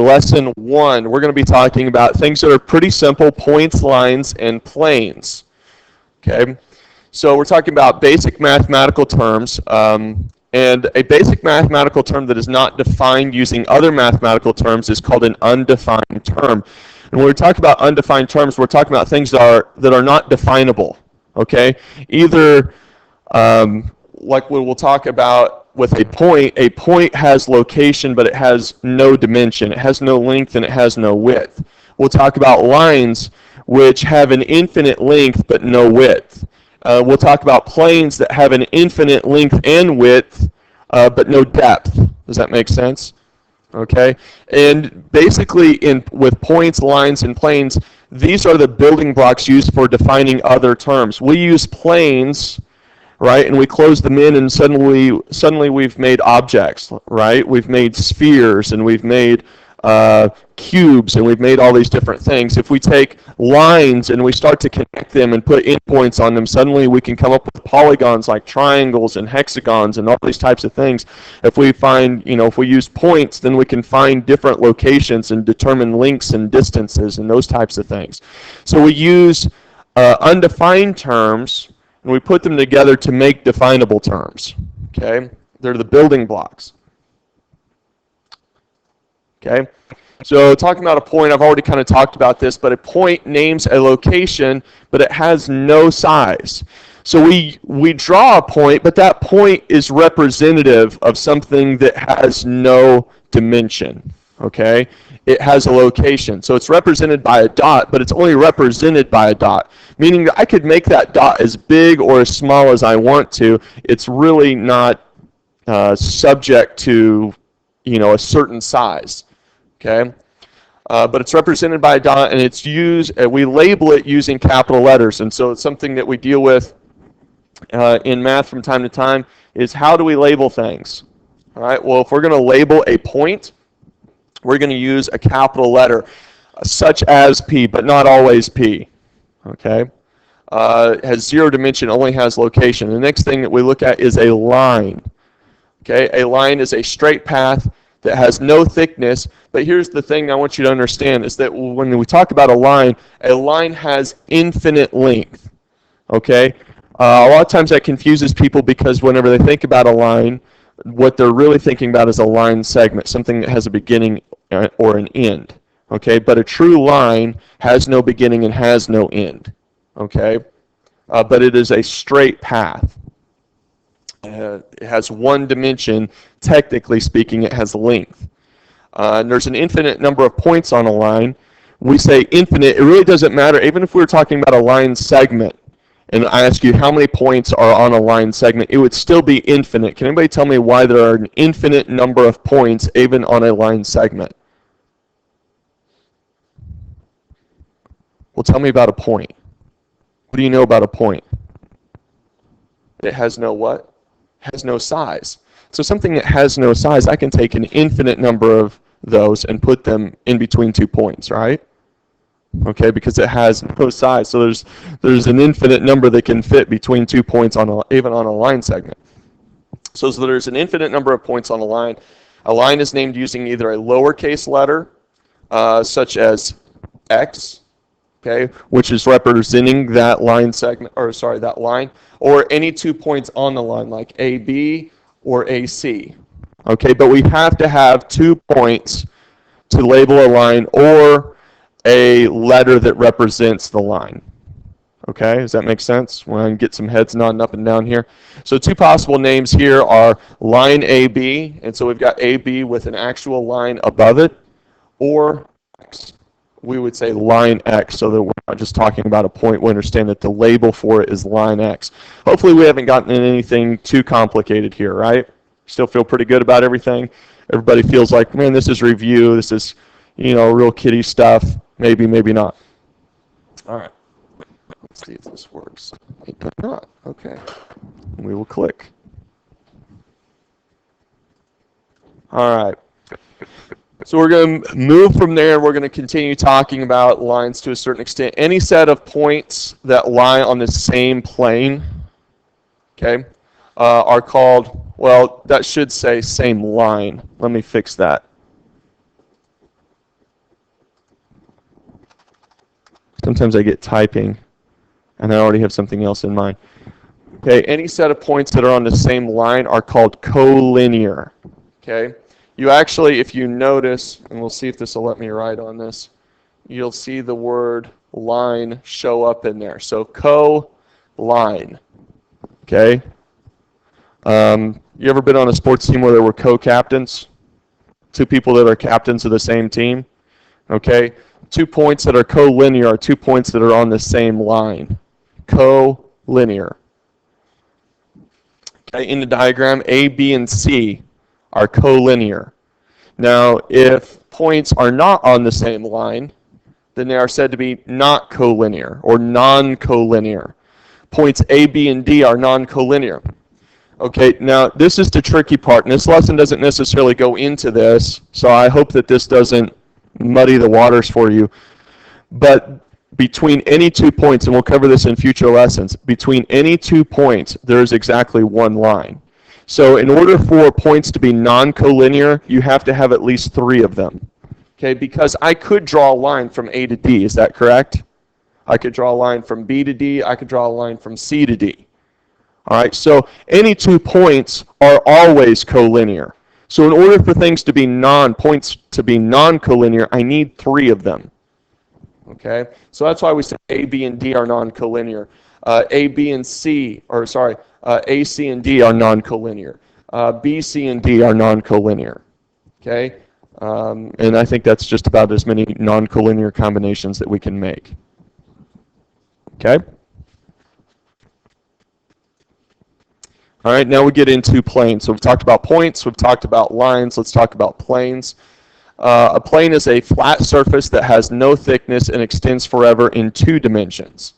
lesson 1, we're going to be talking about things that are pretty simple, points, lines, and planes. Okay, so we're talking about basic mathematical terms, and a basic mathematical term that is not defined using other mathematical terms is called an undefined term. And when we talk about undefined terms, we're talking about things that are not definable. Okay, either like we'll talk about with a point has location, but it has no dimension. It has no length and it has no width. We'll talk about lines which have an infinite length but no width. We'll talk about planes that have an infinite length and width but no depth. Does that make sense? Okay, and basically with points, lines, and planes, these are the building blocks used for defining other terms. We use planes, right, and we close them in, and suddenly we've made objects, right? We've made spheres, and we've made cubes, and we've made all these different things. If we take lines and we start to connect them and put endpoints on them, suddenly we can come up with polygons like triangles and hexagons and all these types of things. If we find, if we use points, then we can find different locations and determine lengths and distances and those types of things. So we use undefined terms, and we put them together to make definable terms. Okay, they're the building blocks. Okay, so talking about a point, I've already kind of talked about this, but a point names a location, but it has no size. So we draw a point, but that point is representative of something that has no dimension. Okay, it has a location. So it's represented by a dot, but it's only represented by a dot, meaning that I could make that dot as big or as small as I want to. It's really not subject to, a certain size. Okay, but it's represented by a dot, and it's used. We label it using capital letters, and so it's something that we deal with in math from time to time. Is how do we label things? All right. Well, if we're going to label a point, we're going to use a capital letter, such as P, but not always P. Okay. It has zero dimension, only has location. The next thing that we look at is a line. Okay. A line is a straight path that has no thickness, but here's the thing I want you to understand is that when we talk about a line has infinite length. Okay. A lot of times that confuses people because whenever they think about a line, what they're really thinking about is a line segment, something that has a beginning or an end. Okay, but a true line has no beginning and has no end. Okay, but it is a straight path. It has one dimension. Technically speaking, it has length. And there's an infinite number of points on a line. We say infinite. It really doesn't matter. Even if we were talking about a line segment, and I ask you how many points are on a line segment, it would still be infinite. Can anybody tell me why there are an infinite number of points even on a line segment? Well, tell me about a point. What do you know about a point? It has no what? Has no size. So something that has no size, I can take an infinite number of those and put them in between 2 points, right? Okay, because it has no size. So there's an infinite number that can fit between 2 points even on a line segment. So there's an infinite number of points on a line. A line is named using either a lowercase letter, such as x, okay, which is representing that line segment, that line, or any 2 points on the line, like AB or AC. Okay, but we have to have 2 points to label a line or a letter that represents the line. Okay, does that make sense? We're going to get some heads nodding up and down here. So 2 possible names here are line AB, and so we've got AB with an actual line above it, or X. We would say line X, so that we're not just talking about a point. We understand that the label for it is line X. Hopefully we haven't gotten into anything too complicated here, right? Still feel pretty good about everything? Everybody feels like, man, this is review, this is, real kiddie stuff. Maybe, maybe not. All right. Let's see if this works. It does not. Okay. We will click. All right. So we're going to move from there, and we're going to continue talking about lines to a certain extent. Any set of points that lie on the same plane, okay, are called, well, that should say same line. Let me fix that. Sometimes I get typing, and I already have something else in mind. Okay, any set of points that are on the same line are called collinear. Okay, you actually, if you notice, and we'll see if this will let me write on this, you'll see the word line show up in there. So co-line. Okay. You ever been on a sports team where there were co-captains? Two people that are captains of the same team? Okay. 2 points that are collinear are 2 points that are on the same line. Collinear. Okay, in the diagram, A, B, and C are collinear. Now, if points are not on the same line, then they are said to be not collinear or non-collinear. Points A, B, and D are non-collinear. Okay, now this is the tricky part, and this lesson doesn't necessarily go into this, so I hope that this doesn't muddy the waters for you. But between any 2 points, and we'll cover this in future lessons, between any 2 points, there is exactly one line. So in order for points to be non-collinear, you have to have at least 3 of them. Okay, because I could draw a line from A to D, is that correct? I could draw a line from B to D, I could draw a line from C to D. All right, so any 2 points are always collinear. So in order for things to be points to be non-collinear, I need 3 of them. Okay, so that's why we say A, B, and D are non-collinear. A, B, and C, or sorry, A, C, and D are non-collinear. B, C, and D are non-collinear. Okay, and I think that's just about as many non-collinear combinations that we can make. Okay. All right, now we get into planes. So we've talked about points, we've talked about lines, let's talk about planes. A plane is a flat surface that has no thickness and extends forever in 2 dimensions.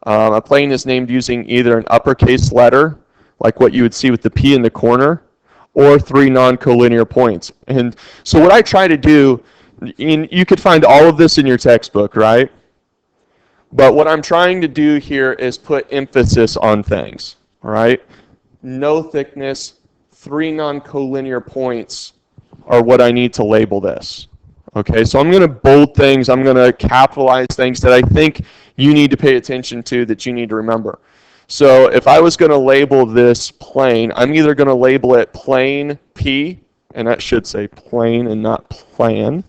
A plane is named using either an uppercase letter, like what you would see with the P in the corner, or 3 non-collinear points. And so what I try to do, you could find all of this in your textbook, right? But what I'm trying to do here is put emphasis on things, all right? No thickness, 3 non-collinear points are what I need to label this. Okay, so I'm going to bold things, I'm going to capitalize things that I think you need to pay attention to, that you need to remember. So if I was going to label this plane, I'm either going to label it plane P, and that should say plane and not plan,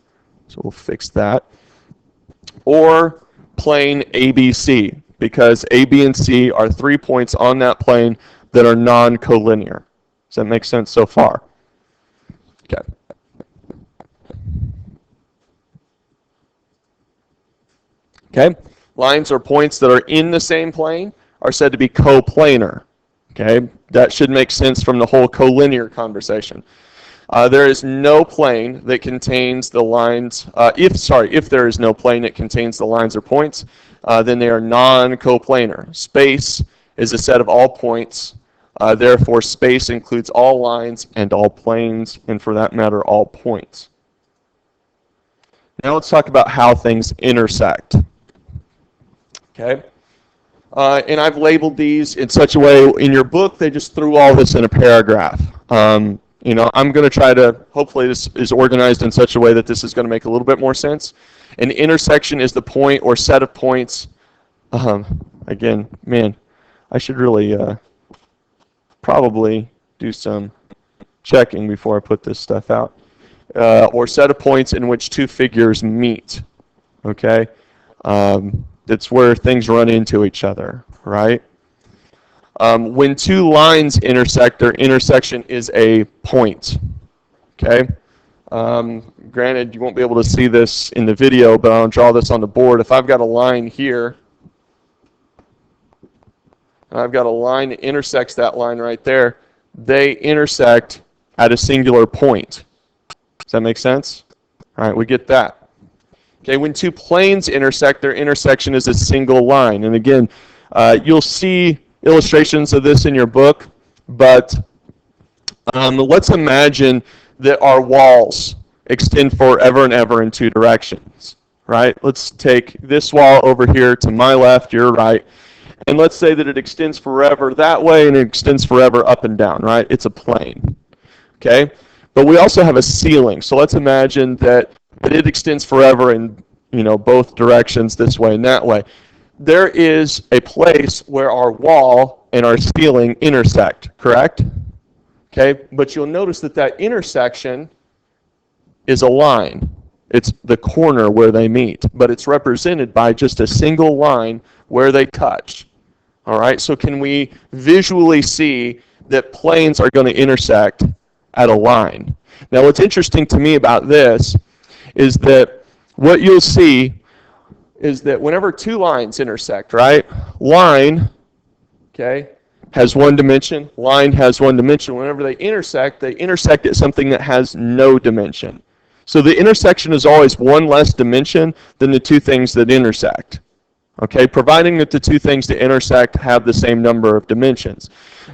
so we'll fix that, or plane ABC, because A, B, and C are 3 points on that plane that are non-collinear. Does that make sense so far? Okay. Okay. Lines or points that are in the same plane are said to be coplanar. Okay. That should make sense from the whole collinear conversation. There is no plane that contains the lines. If there is no plane that contains the lines or points, then they are non-coplanar. Space is a set of all points. Therefore, space includes all lines and all planes, and for that matter, all points. Now let's talk about how things intersect. Okay? And I've labeled these in such a way, in your book, they just threw all this in a paragraph. You know, I'm going to try to, hopefully this is organized in such a way that this is going to make a little bit more sense. An intersection is the point or set of points. Again, man, I should really probably do some checking before I put this stuff out. Or set of points in which 2 figures meet. Okay? That's where things run into each other, right? When 2 lines intersect, their intersection is a point. Okay? Granted, you won't be able to see this in the video, but I'll draw this on the board. If I've got a line here, and I've got a line that intersects that line right there, they intersect at a singular point. Does that make sense? All right, we get that. Okay, when 2 planes intersect, their intersection is a single line. And again, you'll see illustrations of this in your book, but let's imagine that our walls extend forever and ever in 2 directions, right? Let's take this wall over here to my left, your right, and let's say that it extends forever that way and it extends forever up and down, right? It's a plane, okay? But we also have a ceiling, so let's imagine that it extends forever in both directions, this way and that way. There is a place where our wall and our ceiling intersect, correct? Okay, but you'll notice that that intersection is a line. It's the corner where they meet, but it's represented by just a single line where they touch. All right, so can we visually see that planes are going to intersect at a line? Now, what's interesting to me about this is that what you'll see is that whenever two lines intersect, right, line, okay, has one dimension, line has one dimension. Whenever they intersect at something that has no dimension. So the intersection is always one less dimension than the two things that intersect. Okay, providing that the two things that intersect have the same number of dimensions.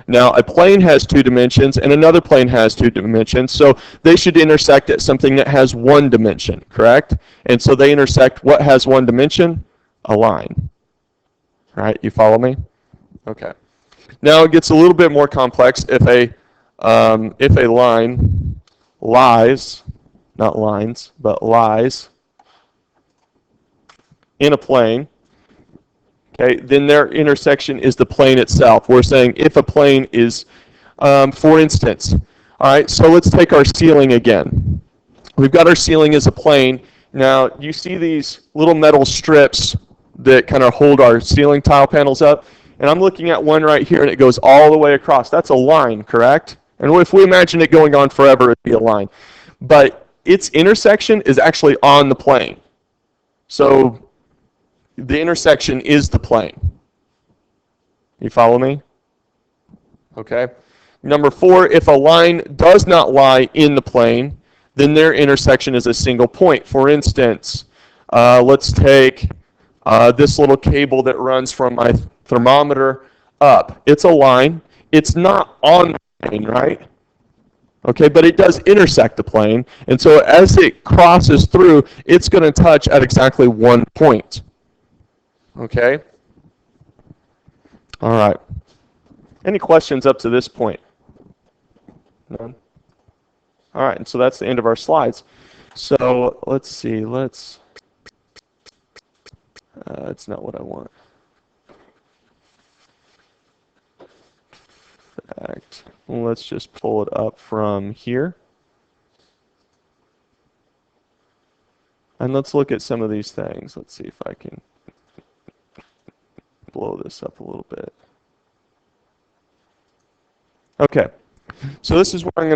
Now, a plane has two dimensions and another plane has two dimensions, so they should intersect at something that has one dimension, correct? And so they intersect what has one dimension? A line. Right, you follow me? Okay. Now it gets a little bit more complex if a line lies, not lines, but lies in a plane. Okay, then their intersection is the plane itself. We're saying if a plane is, for instance, all right, so let's take our ceiling again. We've got our ceiling as a plane. Now, you see these little metal strips that kind of hold our ceiling tile panels up? And I'm looking at one right here, and it goes all the way across. That's a line, correct? And if we imagine it going on forever, it'd be a line. But its intersection is actually on the plane. So the intersection is the plane. You follow me? Okay. Number 4, if a line does not lie in the plane, then their intersection is a single point. For instance, let's take this little cable that runs from my thermometer up. It's a line. It's not on the plane, right? Okay, but it does intersect the plane. And so as it crosses through, it's going to touch at exactly one point. Okay? All right. Any questions up to this point? None? All right, and so that's the end of our slides. So let's see. It's not what I want. Fact. Let's just pull it up from here. And let's look at some of these things. Let's see if I can blow this up a little bit. Okay. So this is where I'm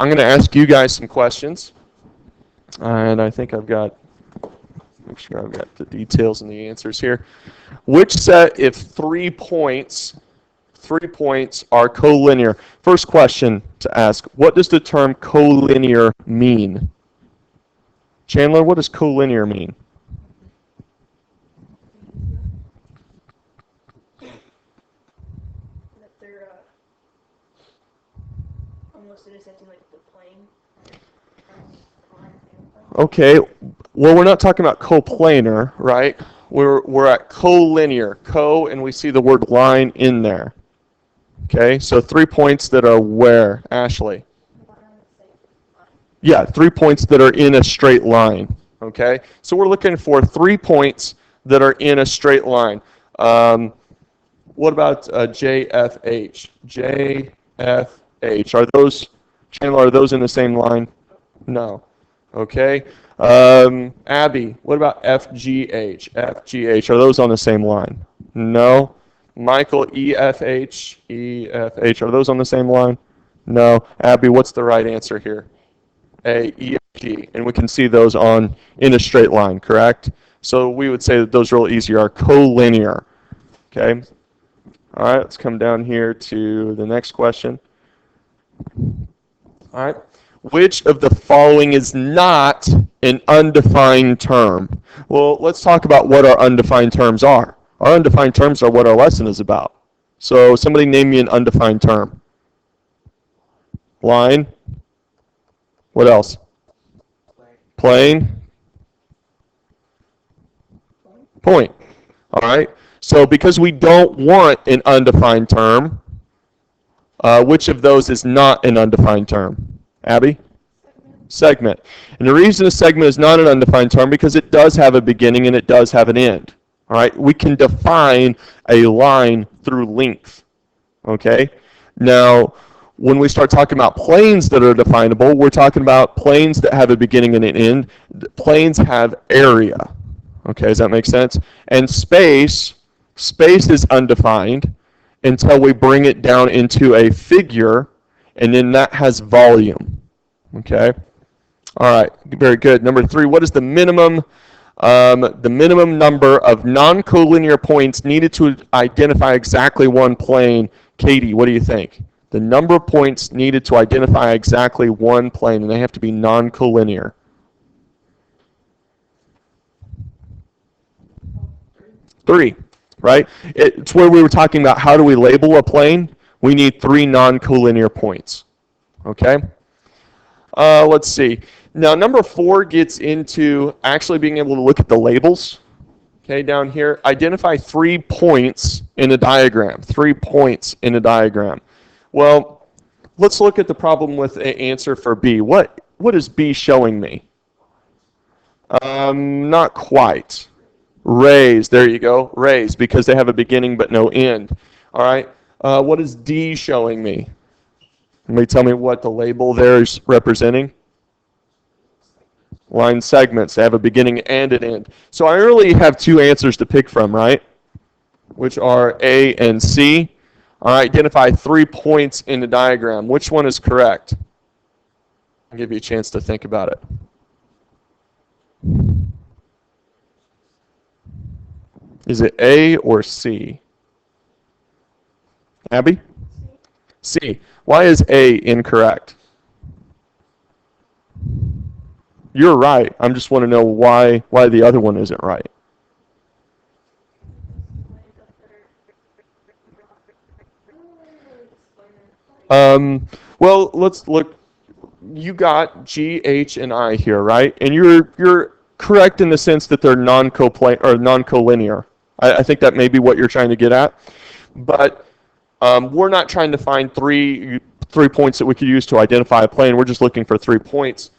gonna ask you guys some questions. And I think make sure I've got the details and the answers here. Which set, if 3 points are collinear? First question to ask, what does the term collinear mean? Chandler, what does collinear mean? That they're almost intersecting like the plane. Okay, well, we're not talking about coplanar, right? We're at collinear, and we see the word line in there. Okay, so 3 points that are where, Ashley? Yeah, 3 points that are in a straight line. Okay, so we're looking for 3 points that are in a straight line. What about JFH? JFH, are those, Chandler, are those in the same line? No. Okay. Abby, what about FGH? FGH, are those on the same line? No. Michael, EFH, EFH, are those on the same line? No. Abby, what's the right answer here? A, EFG, and we can see those in a straight line, correct? So we would say that those real easy are collinear. Okay. All right, let's come down here to the next question. All right. Which of the following is not an undefined term? Well, let's talk about what our undefined terms are. Our undefined terms are what our lesson is about. So somebody name me an undefined term. Line. What else? Plane. Point. All right. So because we don't want an undefined term, which of those is not an undefined term? Abby? segment. And the reason a segment is not an undefined term because it does have a beginning and it does have an end. All right, we can define a line through length. Okay, now when we start talking about planes that are definable, we're talking about planes that have a beginning and an end. Planes have area. Okay, does that make sense? And space is undefined until we bring it down into a figure, and then that has volume. Okay. All right. Very good. Number 3. What is the minimum number of non-collinear points needed to identify exactly one plane? Katie, what do you think? The number of points needed to identify exactly one plane, and they have to be non-collinear. 3, right? It's where we were talking about how do we label a plane. We need 3 non-collinear points. Okay? Let's see. Now, number 4 gets into actually being able to look at the labels. Okay, down here, identify 3 points in a diagram. 3 points in a diagram. Well, let's look at the problem with an answer for B. What is B showing me? Not quite. Rays, there you go. Rays, because they have a beginning but no end. All right. What is D showing me? Somebody tell me what the label there is representing. Line segments. They have a beginning and an end. So I really have 2 answers to pick from, right? Which are A and C. All right, identify 3 points in the diagram. Which one is correct? I'll give you a chance to think about it. Is it A or C? Abby? C. Why is A incorrect? You're right. I just want to know why the other one isn't right. Well, let's look. You got G, H, and I here, right? And you're correct in the sense that they're non-collinear. I think that may be what you're trying to get at. But we're not trying to find three points that we could use to identify a plane. We're just looking for 3 points.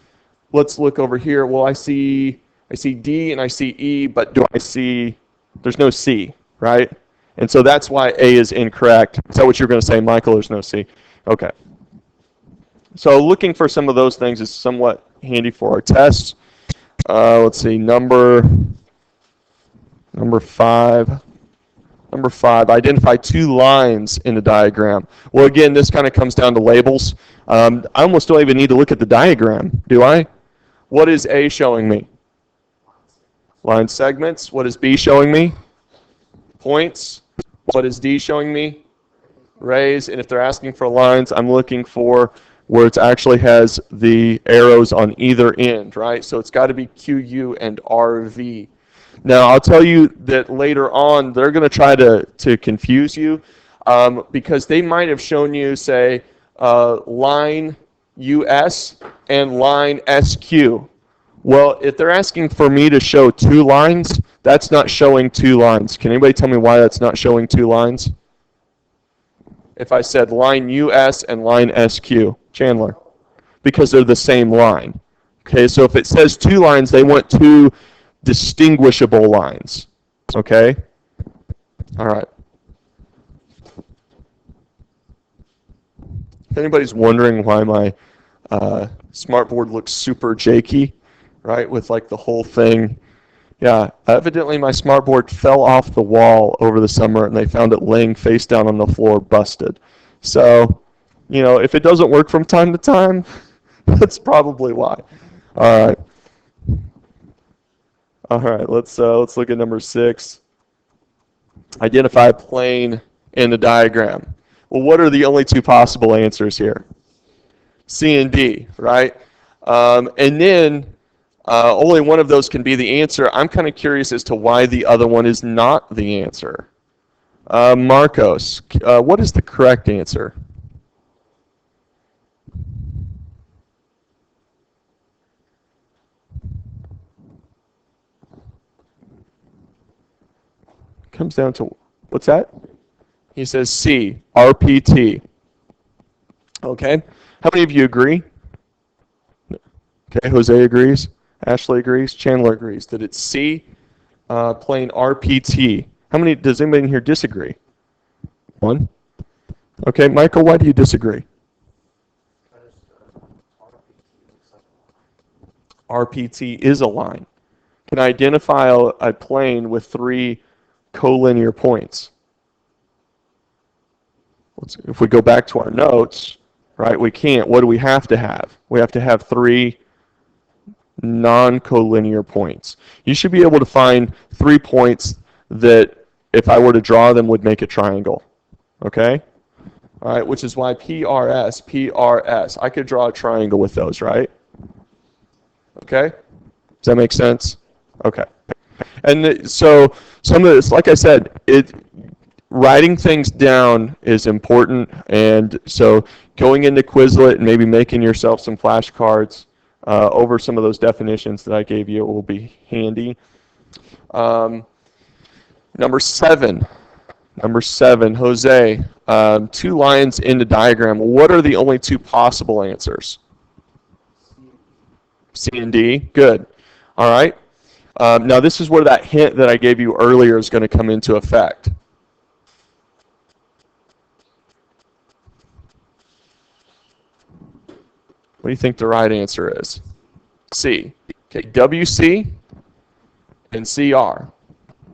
Let's look over here. Well, I see D and I see E, but there's no C, right? And so that's why A is incorrect. Is that what you're going to say, Michael? There's no C. Okay. So looking for some of those things is somewhat handy for our tests. Let's see, number 5. Number 5, identify 2 lines in the diagram. Well, again, this kind of comes down to labels. I almost don't even need to look at the diagram, do I? What is A showing me? Line segments. What is B showing me? Points. What is D showing me? Rays. And if they're asking for lines, I'm looking for where it actually has the arrows on either end, right? So it's got to be QU and RV. Now, I'll tell you that later on, they're going to try to confuse you because they might have shown you, say, line US and line SQ. Well, if they're asking for me to show 2 lines, that's not showing 2 lines. Can anybody tell me why that's not showing 2 lines? If I said line US and line SQ, Chandler, because they're the same line. Okay, so if it says 2 lines, they want 2 distinguishable lines. Okay? All right. If anybody's wondering why my smartboard looks super janky, right, with like the whole thing, yeah, evidently my smartboard fell off the wall over the summer and they found it laying face down on the floor busted. So, if it doesn't work from time to time, that's probably why. All right. All right, let's look at number 6. Identify a plane in the diagram. Well, what are the only 2 possible answers here? C and D, right? And then only one of those can be the answer. I'm kind of curious as to why the other one is not the answer. Marcos, what is the correct answer? Comes down to, what's that? He says C, RPT. Okay. How many of you agree? Okay, Jose agrees. Ashley agrees. Chandler agrees that it's C, plane RPT. How many, does anybody in here disagree? One. Okay, Michael, why do you disagree? RPT is a line. Can I identify a plane with 3 collinear points? If we go back to our notes, right, we can't. What do we have to have? We have to have 3 non-collinear points. You should be able to find 3 points that, if I were to draw them, would make a triangle. Okay? All right, which is why PRS, I could draw a triangle with those, right? Okay? Does that make sense? Okay. And so some of this, like I said, writing things down is important, and so going into Quizlet and maybe making yourself some flashcards over some of those definitions that I gave you will be handy. Number seven, Jose, 2 lines in the diagram. What are the only 2 possible answers? C and D, good. All right. Now this is where that hint that I gave you earlier is going to come into effect. What do you think the right answer is? C. Okay, WC and CR.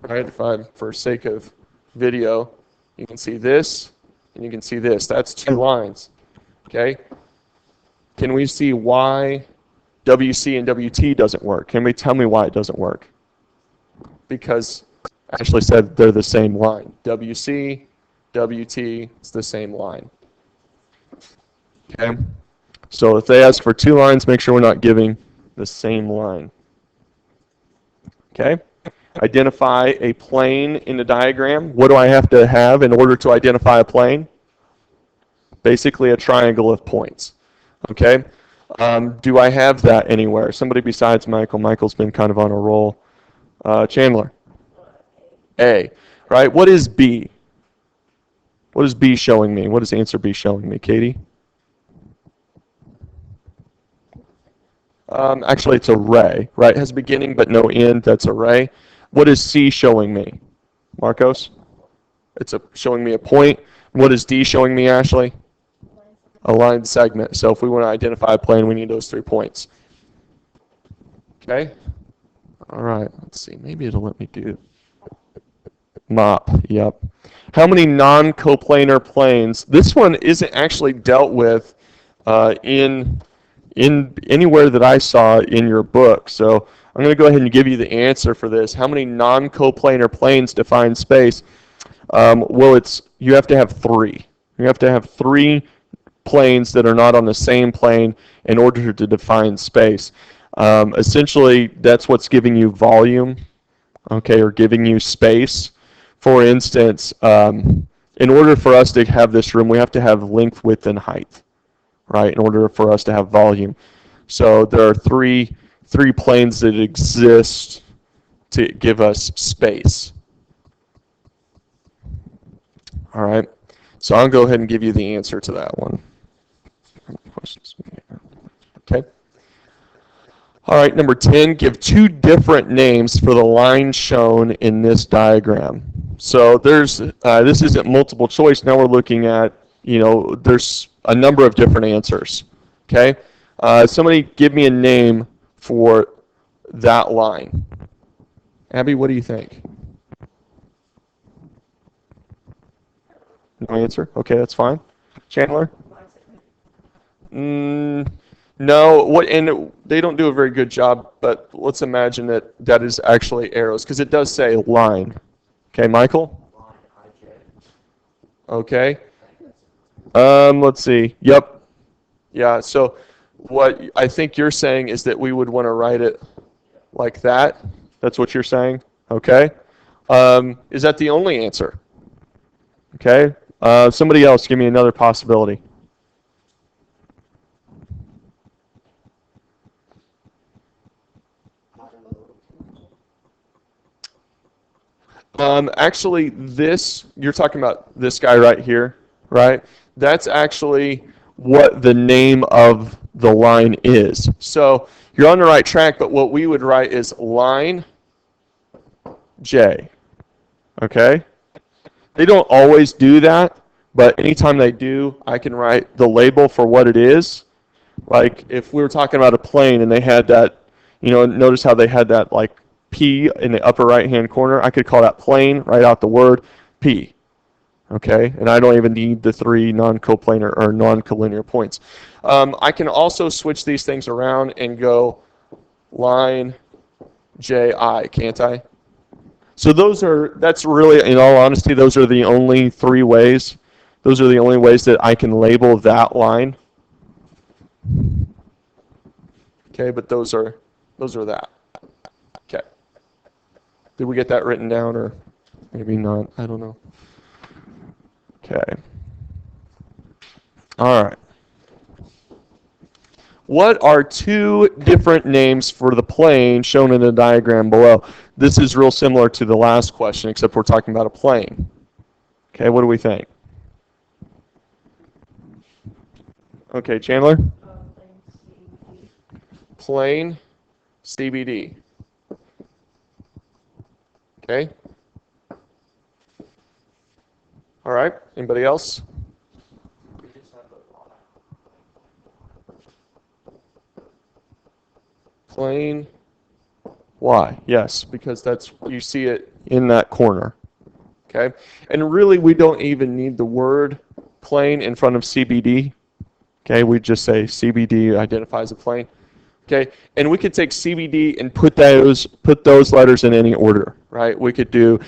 Right, if I'm, for sake of video, you can see this and you can see this. That's 2 lines. Okay. Can we see why WC and WT doesn't work? Can we tell me why it doesn't work? Because Ashley said they're the same line. WC, WT, it's the same line. Okay. So if they ask for 2 lines, make sure we're not giving the same line. Okay. Identify a plane in the diagram. What do I have to have in order to identify a plane? Basically a triangle of points. Okay. Do I have that anywhere? Somebody besides Michael. Michael's been kind of on a roll. Chandler. A. Right. What is B? What is B showing me? What is answer B showing me? Katie? Actually, it's a ray. Right. It has a beginning but no end. That's a ray. What is C showing me? Marcos? It's showing me a point. What is D showing me, Ashley? A line segment. So if we want to identify a plane, we need those 3 points. Okay? All right. Let's see. Maybe it'll let me do MOP. Yep. How many non-coplanar planes? This one isn't actually dealt with in anywhere that I saw in your book. So I'm going to go ahead and give you the answer for this. How many non-coplanar planes define space? Well, you have to have 3. You have to have 3 planes that are not on the same plane in order to define space. Essentially, that's what's giving you volume, okay, or giving you space. For instance, in order for us to have this room, we have to have length, width, and height, right, in order for us to have volume. So there are three planes that exist to give us space. All right, so I'll go ahead and give you the answer to that one. Okay. All right, number 10, give 2 different names for the line shown in this diagram. So this isn't multiple choice. Now we're looking at, there's a number of different answers. Okay. Somebody give me a name for that line. Abby, what do you think? No answer? Okay, that's fine. Chandler? No, and they don't do a very good job, but let's imagine that is actually arrows, because it does say line. Okay, Michael? Okay. Let's see. Yep. Yeah, so what I think you're saying is that we would want to write it like that. That's what you're saying? Okay. Is that the only answer? Okay. Somebody else, give me another possibility. Actually, you're talking about this guy right here, right? That's actually what the name of the line is. So you're on the right track, but what we would write is line J. Okay? They don't always do that, but anytime they do, I can write the label for what it is. Like if we were talking about a plane and they had that, notice how they had that like P in the upper right-hand corner. I could call that plane, write out the word P. Okay, and I don't even need the 3 non-coplanar or non-collinear points. I can also switch these things around and go line JI, can't I? So that's really, in all honesty, those are the only 3 ways. Those are the only ways that I can label that line. Okay, but those are that. Okay. Did we get that written down or maybe not? I don't know. Okay. All right. What are 2 different names for the plane shown in the diagram below? This is real similar to the last question, except we're talking about a plane. Okay, what do we think? Okay, Chandler? Plane CBD. Okay. All right, anybody else? Plane Y, yes, because you see it in that corner. Okay, and really we don't even need the word plane in front of CBD. Okay, we just say CBD identifies a plane. Okay, and we could take CBD and put those letters in any order, right? We could do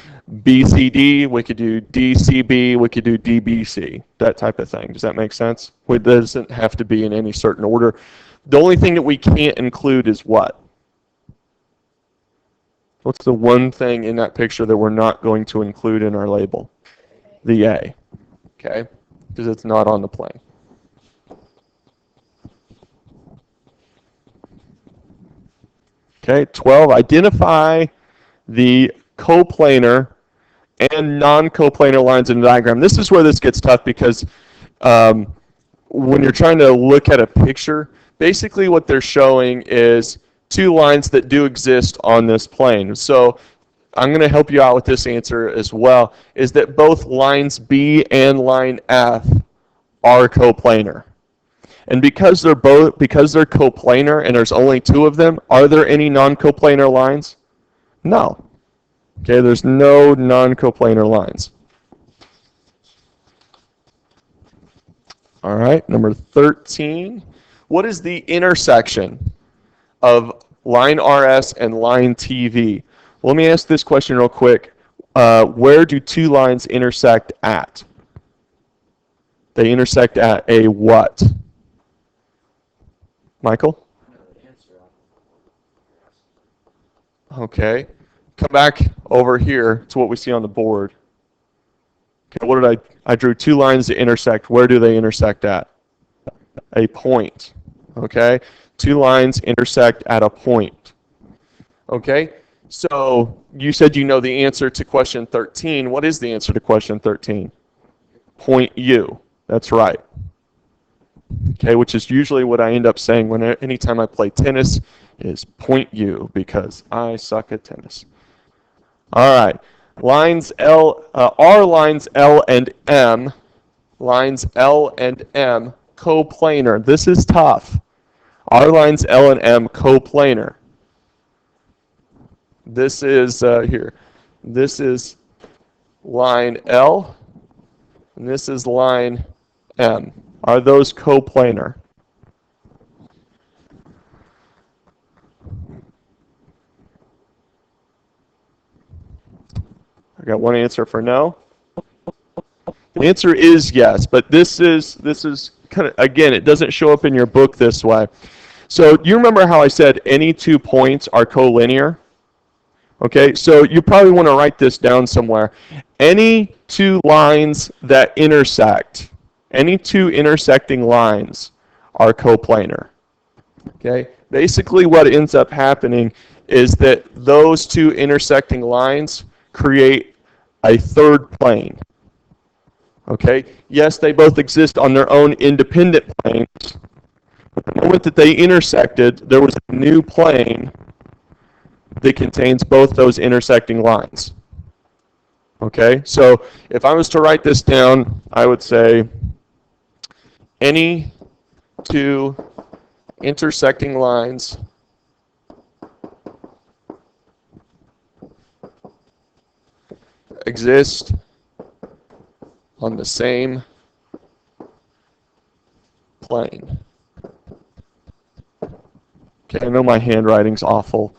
BCD, we could do DCB, we could do DBC, that type of thing. Does that make sense? It doesn't have to be in any certain order. The only thing that we can't include is what? What's the one thing in that picture that we're not going to include in our label? The A, okay? Because it's not on the plane. Okay, 12, identify the coplanar and non-coplanar lines in the diagram. This is where this gets tough because when you're trying to look at a picture, basically what they're showing is 2 lines that do exist on this plane. So I'm going to help you out with this answer as well, is that both lines B and line F are coplanar. And because they're coplanar and there's only 2 of them, are there any non-coplanar lines? No. Okay, there's no non-coplanar lines. All right, number 13. What is the intersection of line RS and line TV? Let me ask this question real quick. Where do 2 lines intersect at? They intersect at a what? Michael? Okay. Come back over here to what we see on the board. Okay, what did I drew 2 lines that intersect. Where do they intersect at? A point. Okay? 2 lines intersect at a point. Okay? So you said you know the answer to question 13. What is the answer to question 13? Point U. That's right. Okay, which is usually what I end up saying anytime I play tennis is point U because I suck at tennis. All right, are lines L and M, lines L and M coplanar? This is tough. Are lines L and M coplanar? This is here. This is line L, and this is line M. Are those coplanar? I got one answer for no. The answer is yes, but this is kind of, again, it doesn't show up in your book this way. So you remember how I said any 2 points are collinear? Okay, so you probably want to write this down somewhere. Any 2 lines that intersect, any 2 intersecting lines are coplanar. Okay, basically what ends up happening is that those 2 intersecting lines create a 3rd plane. Okay, yes, they both exist on their own independent planes, but The moment that they intersected, there was a new plane that contains both those intersecting lines. Okay, so if I was to write this down, I would say any two intersecting lines exist on the same plane. Okay, I know my handwriting's awful,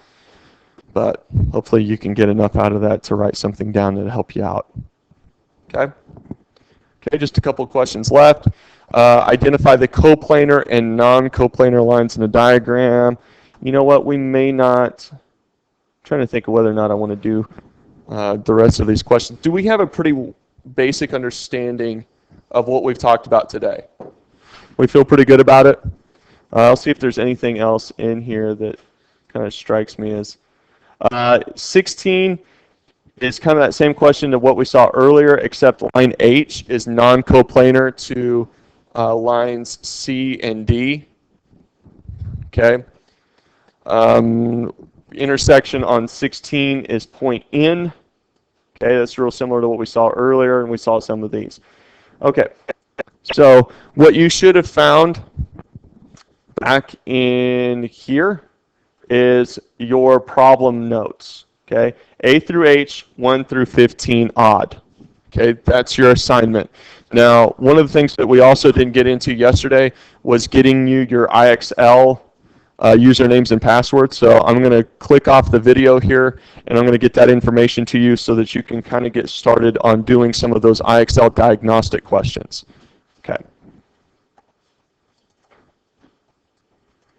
but hopefully you can get enough out of that to write something down that'll help you out. Okay? Okay, just a couple questions left. Identify the coplanar and non-coplanar lines in the diagram. You know what, we may not, I'm trying to think of whether or not I want to do the rest of these questions. Do we have a pretty basic understanding of what we've talked about today? We feel pretty good about it? I'll see if there's anything else in here that kind of strikes me as 16 is kind of that same question to what we saw earlier, except line H is non-coplanar to lines C and D. Okay. Intersection on 16 is point N. Okay, that's real similar to what we saw earlier, and we saw some of these. Okay, so what you should have found back in here is your problem notes. Okay, A through H, 1 through 15 odd. Okay, that's your assignment. Now, one of the things that we also didn't get into yesterday was getting you your IXL usernames and passwords. So I'm going to click off the video here, and I'm going to get that information to you so that you can kind of get started on doing some of those IXL diagnostic questions. Okay.